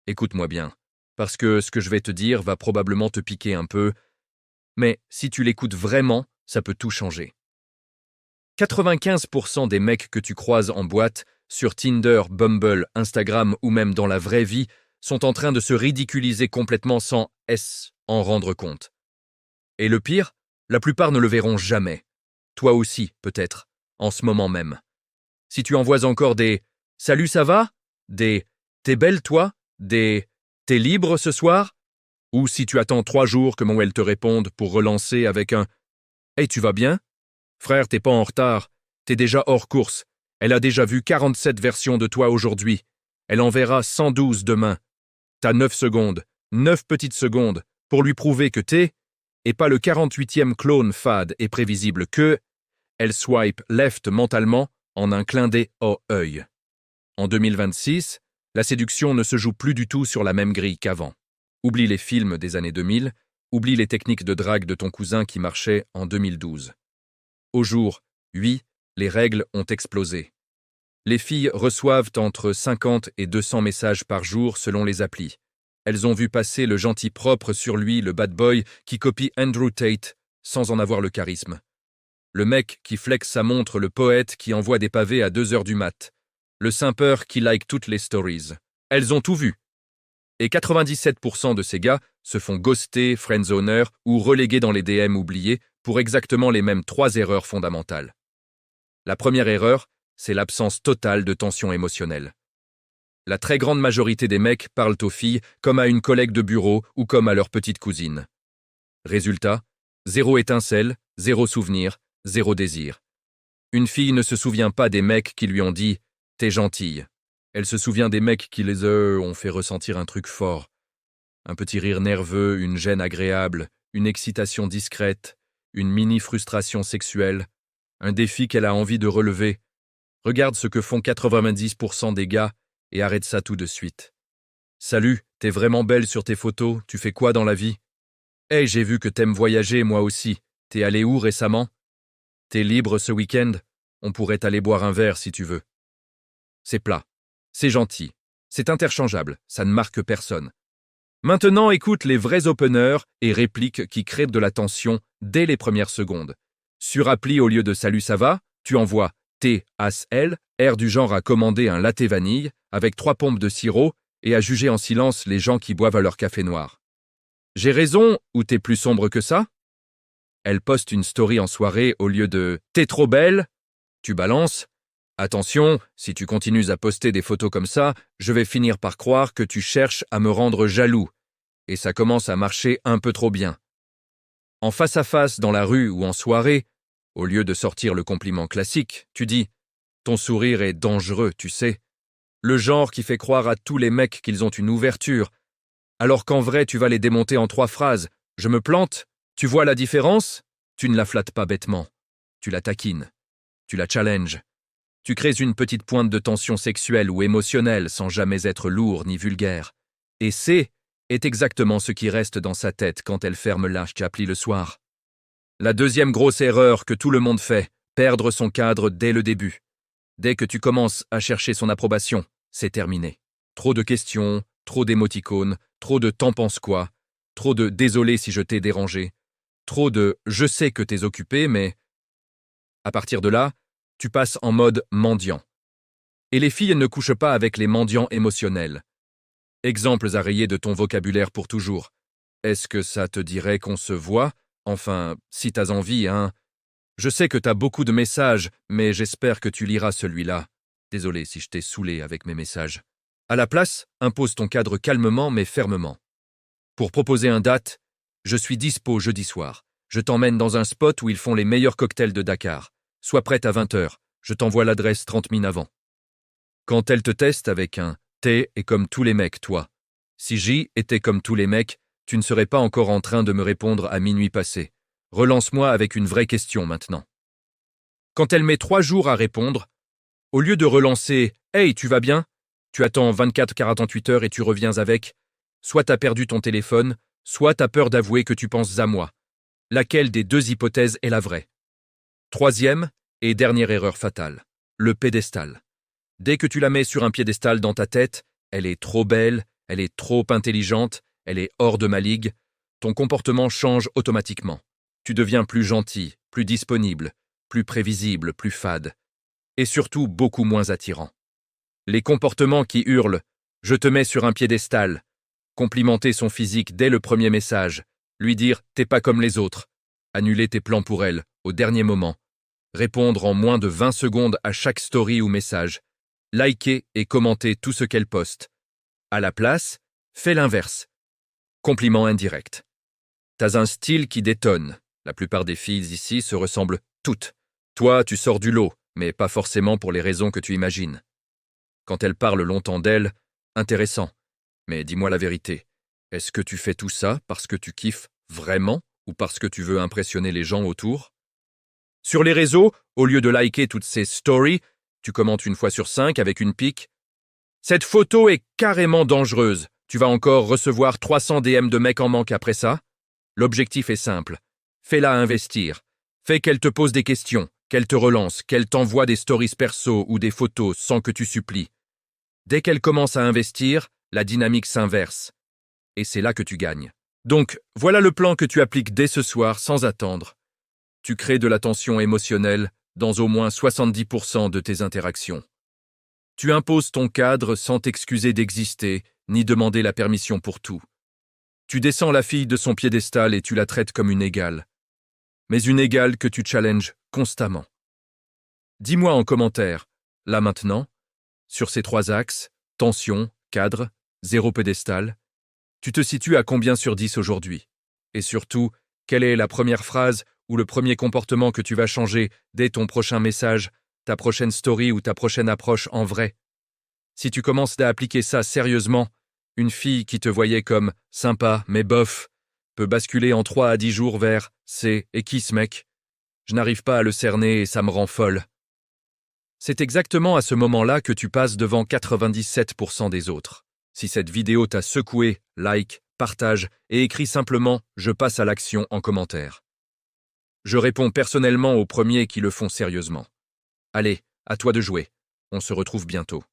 Écoute-moi bien, parce que ce que je vais te dire va probablement te piquer un peu, mais si tu l'écoutes vraiment, ça peut tout changer. 95% des mecs que tu croises en boîte, sur Tinder, Bumble, Instagram ou même dans la vraie vie, sont en train de se ridiculiser complètement sans en rendre compte. Et le pire, la plupart ne le verront jamais. Toi aussi, peut-être, en ce moment même. Si tu envoies encore des « Salut, ça va ?» des « T'es belle, toi ?» des « T'es libre ce soir ?» ou si tu attends 3 jours que Manuel te réponde pour relancer avec un « Hey, tu vas bien ? Frère, t'es pas en retard. T'es déjà hors course. Elle a déjà vu 47 versions de toi aujourd'hui. Elle en verra 112 demain. T'as 9 secondes, 9 petites secondes, pour lui prouver que t'es, et pas le 48e clone fade et prévisible que, elle swipe left mentalement en un clin d'œil au œil. En 2026, la séduction ne se joue plus du tout sur la même grille qu'avant. Oublie les films des années 2000, oublie les techniques de drague de ton cousin qui marchaient en 2012. Au jour, oui, les règles ont explosé. Les filles reçoivent entre 50 et 200 messages par jour selon les applis. Elles ont vu passer le gentil propre sur lui, le bad boy qui copie Andrew Tate sans en avoir le charisme. Le mec qui flexe sa montre, le poète qui envoie des pavés à 2 heures du mat. Le simpeur qui like toutes les stories. Elles ont tout vu. Et 97% de ces gars se font ghoster, friendzoner ou reléguer dans les DM oubliés pour exactement les mêmes 3 erreurs fondamentales. La première erreur, c'est l'absence totale de tension émotionnelle. La très grande majorité des mecs parlent aux filles comme à une collègue de bureau ou comme à leur petite cousine. Résultat, 0 étincelle, 0 souvenir, 0 désir. Une fille ne se souvient pas des mecs qui lui ont dit « t'es gentille ». Elle se souvient des mecs qui les ont fait ressentir un truc fort. Un petit rire nerveux, une gêne agréable, une excitation discrète, une mini-frustration sexuelle, un défi qu'elle a envie de relever. Regarde ce que font 90% des gars et arrête ça tout de suite. Salut, t'es vraiment belle sur tes photos, tu fais quoi dans la vie? Hey, j'ai vu que t'aimes voyager, moi aussi. T'es allé où récemment? T'es libre ce week-end? On pourrait aller boire un verre si tu veux. C'est plat, c'est gentil, c'est interchangeable, ça ne marque personne. Maintenant, écoute les vrais openers et répliques qui créent de la tension dès les premières secondes. Sur appli, au lieu de « Salut, ça va ?» tu envoies T-L, air du genre à commander un latte vanille avec 3 pompes de sirop et à juger en silence les gens qui boivent à leur café noir. J'ai raison ou t'es plus sombre que ça? Elle poste une story en soirée au lieu de « T'es trop belle ?» Tu balances. Attention, si tu continues à poster des photos comme ça, je vais finir par croire que tu cherches à me rendre jaloux. Et ça commence à marcher un peu trop bien. En face à face, dans la rue ou en soirée, au lieu de sortir le compliment classique, tu dis « Ton sourire est dangereux, tu sais. » Le genre qui fait croire à tous les mecs qu'ils ont une ouverture, alors qu'en vrai tu vas les démonter en 3 phrases. « Je me plante? Tu vois la différence ?» Tu ne la flattes pas bêtement. Tu la taquines. Tu la challenges. Tu crées une petite pointe de tension sexuelle ou émotionnelle sans jamais être lourd ni vulgaire. Et est exactement ce qui reste dans sa tête quand elle ferme la appli le soir. La deuxième grosse erreur que tout le monde fait, perdre son cadre dès le début. Dès que tu commences à chercher son approbation, c'est terminé. Trop de questions, trop d'émoticônes, trop de « t'en penses quoi ?» trop de « désolé si je t'ai dérangé », trop de « je sais que t'es occupé, mais… » À partir de là, tu passes en mode mendiant. Et les filles ne couchent pas avec les mendiants émotionnels. Exemples à rayer de ton vocabulaire pour toujours. Est-ce que ça te dirait qu'on se voit? Enfin, si t'as envie, hein. Je sais que t'as beaucoup de messages, mais j'espère que tu liras celui-là. Désolé si je t'ai saoulé avec mes messages. À la place, impose ton cadre calmement mais fermement. Pour proposer un date, je suis dispo jeudi soir. Je t'emmène dans un spot où ils font les meilleurs cocktails de Dakar. Sois prête à 20h. Je t'envoie l'adresse 30 minutes avant. Quand elle te teste avec un « t'es et comme tous les mecs, toi ». Si J était comme tous les mecs, tu ne serais pas encore en train de me répondre à minuit passé. Relance-moi avec une vraie question maintenant. Quand elle met 3 jours à répondre, au lieu de relancer « Hey, tu vas bien ?» tu attends 24-48 heures et tu reviens avec « Soit t'as perdu ton téléphone, soit t'as peur d'avouer que tu penses à moi. » Laquelle des 2 hypothèses est la vraie? Troisième et dernière erreur fatale, le pédestal. Dès que tu la mets sur un piédestal dans ta tête, elle est trop belle, elle est trop intelligente, elle est hors de ma ligue, ton comportement change automatiquement. Tu deviens plus gentil, plus disponible, plus prévisible, plus fade, et surtout beaucoup moins attirant. Les comportements qui hurlent « je te mets sur un piédestal », complimenter son physique dès le premier message, lui dire « t'es pas comme les autres », annuler tes plans pour elle, au dernier moment, répondre en moins de 20 secondes à chaque story ou message, liker et commenter tout ce qu'elle poste. À la place, fais l'inverse. Compliment indirect. T'as un style qui détonne. La plupart des filles ici se ressemblent toutes. Toi, tu sors du lot, mais pas forcément pour les raisons que tu imagines. Quand elle parle longtemps d'elle, intéressant. Mais dis-moi la vérité. Est-ce que tu fais tout ça parce que tu kiffes vraiment ou parce que tu veux impressionner les gens autour? Sur les réseaux, au lieu de liker toutes ces stories, tu commentes une fois sur 5 avec une pique. Cette photo est carrément dangereuse. Tu vas encore recevoir 300 DM de mecs en manque après ça? L'objectif est simple. Fais-la investir. Fais qu'elle te pose des questions, qu'elle te relance, qu'elle t'envoie des stories perso ou des photos sans que tu supplies. Dès qu'elle commence à investir, la dynamique s'inverse. Et c'est là que tu gagnes. Donc, voilà le plan que tu appliques dès ce soir sans attendre. Tu crées de la tension émotionnelle dans au moins 70% de tes interactions. Tu imposes ton cadre sans t'excuser d'exister, ni demander la permission pour tout. Tu descends la fille de son piédestal et tu la traites comme une égale. Mais une égale que tu challenges constamment. Dis-moi en commentaire, là maintenant, sur ces 3 axes, tension, cadre, 0 pédestal, tu te situes à combien sur 10 aujourd'hui? Et surtout, quelle est la première phrase ou le premier comportement que tu vas changer dès ton prochain message, ta prochaine story ou ta prochaine approche en vrai? Si tu commences à appliquer ça sérieusement, une fille qui te voyait comme « sympa, mais bof » peut basculer en 3 à 10 jours vers « c'est et qui ce mec? Je n'arrive pas à le cerner et ça me rend folle ». C'est exactement à ce moment-là que tu passes devant 97% des autres. Si cette vidéo t'a secoué, like, partage et écris simplement « je passe à l'action » en commentaire. Je réponds personnellement aux premiers qui le font sérieusement. Allez, à toi de jouer. On se retrouve bientôt.